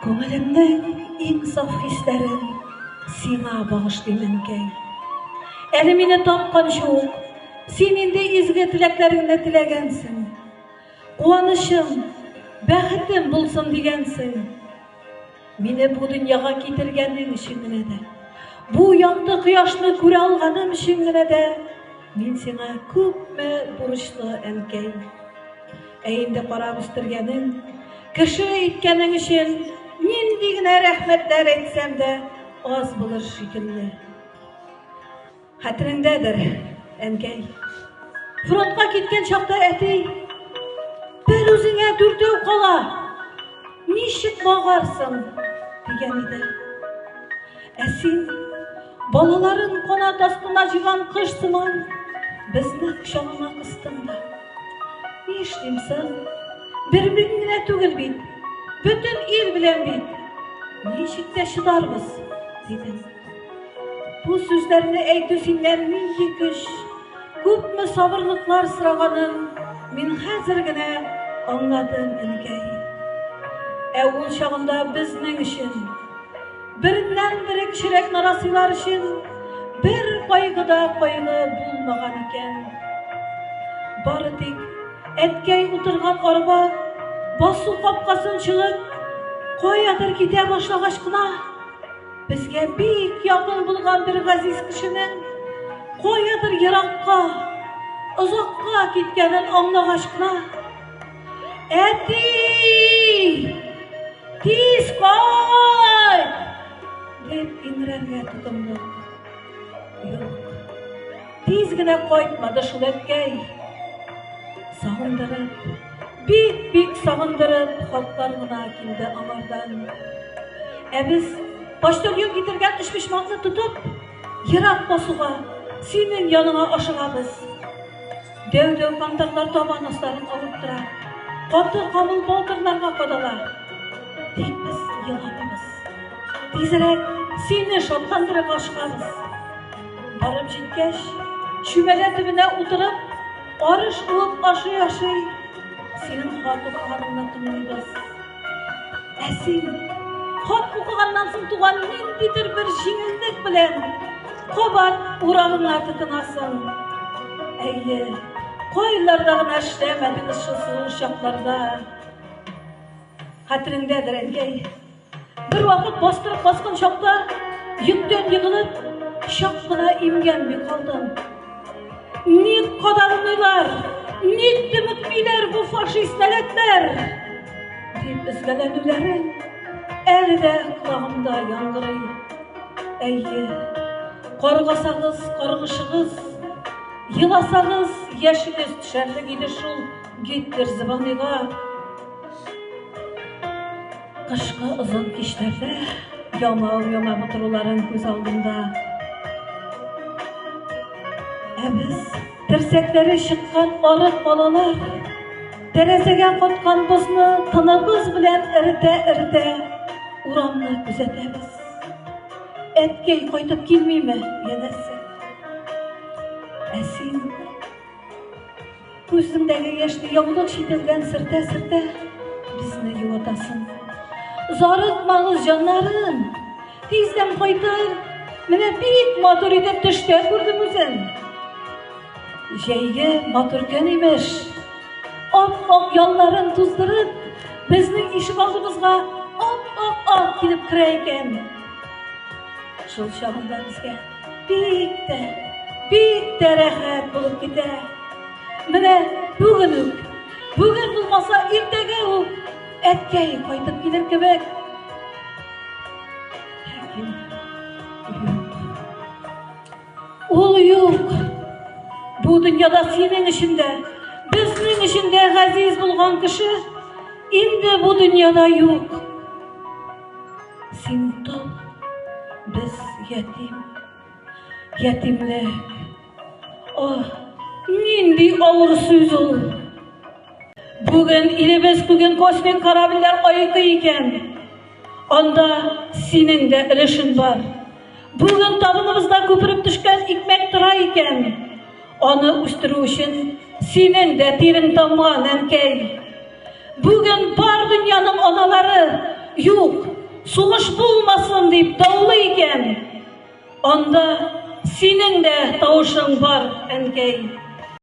Көңілімнің ең саф хисләрен сиңа бағышлыймын кәй. Әлі мені тапқан жоқ, сен инде изге тіләкләреңне теләгәнсең. Қуанышым, бәхетем булсын дигәнсең. Мине бу дөньяга китергәнең өчен генә дә, бу якты кояшны күрә алганым өчен генә дә мин сиңа күпме бурычлы әнкәй. Инде карап үстергәнең, кеше иткәнең өчен нинди генә рәхмәтләр әйтсәм дә аз булыр шикелле. Хәтереңдәдер, әнкәй, фронтка киткән чакта әти бер үзеңә дүртәү кала, ничек багарсың дигән иде. Син балаларын канат астына җыйган кош сыман безне кочагыңа кыстың да. Ни эшлимсең? Бер мин генә түгел бит, бөтен ил белән бит. Ничек тә чыдарбыз дидем. Бу сүзләрне әйтү синнән нинди көч, күпме сабырлыклар сораганым мин хәзер генә аңладым, әнкәй. Ул чагында безнең өчен, береннән-бер кечерәк нарасыйлар өчен бер кайгыда кайгы булмаган икән. Бары тик әткәй утырган арба басу капкасын чыгып, каядыр китә башлагач кына, безгә бик якын булган бер газиз кешенең каядыр еракка, озакка киткәнен аңлагач кына, әти! Тиз кайт! Дип инрәргә тотындым. Юк, тиз генә кайтмады шул әткәй. Сагындырып, бик сагындырып, хатлар гына килде аңардан. Без почтальон китергән эшмишмакны тотып, ерак басуга, синең яныңа ашыгабыз. Дәү контактлар табан астарын алып тора. Каты камыл балтырларга кадала. Тик без елабыз. Тизрәк сине шатландырып ашыгабыз. Барып җиткәч, чүмәлә төбенә утырып, арыш кылып ашый-ашый, синең хат укыганыңны тыңлыйбыз. Син хат укыганнан соң туган ниндидер бер җиңеллек белән кабат урагыңа тотынасың. Әйе, кайларда гына эшләмәдең шул чакларда. Хәтереңдәдер, әнкәй, бер вакыт бастырып баскан чакта йөктән егылып, чак кына имгән бик калдым. Ник кадалмыйлар, ник тимәкләр бу фашист нәләтләр? Дип үзгәләнүләрен әле дә колагымда яңгырый. Әйе, каргасагыз, каргышыгыз, еласагыз, яшегез төшәрлек иде шул Гитлер зыбаныйга. Кышкы озын кичләрдә яңа бутыруларын күз алдымда. Без терсәкләре чыккан арык балалар, тәрәзәгә каткан бозны тыныбыз белән эртә урамны күзәтәбез. Әткәй кайтып килмиме, янәсе? Син күзеңдәге яшьне яулык чителгән сөртә безне юатасың. Зарытмагыз җаннарым, тиздән кайтыр, менә бик матур итеп төштә күрдем үзен. Җәйге матур көн имеш, ап-ак ялларын туздырып, безнең ишек алдыбызга ап-ак килеп керә икән. Шул чагында безгә бик тә рәхәт булып китә. Менә бүген булмаса иртәгә үк әткәй кайтып килер кебек. Ул юк. Бу дөньяда синең эчендә, безнең эчендә газиз булган кеше инде бу дөньяда юк. Син тол, без ятимлек. Нинди авыр сүз ул. Бүген илебез күген космик корабльләр айкы икән. Анда синең дә өлешең бар. Бүген табыныбызда күпереп төшкән икмәк тора икән. Аны үстерү өчен синең дә тирең тамган, әнкәй. Бүген бар дөньяның аналары юк. suğuş bulmasın deyip dağılıyken, onda senin de tavuşun var enkey.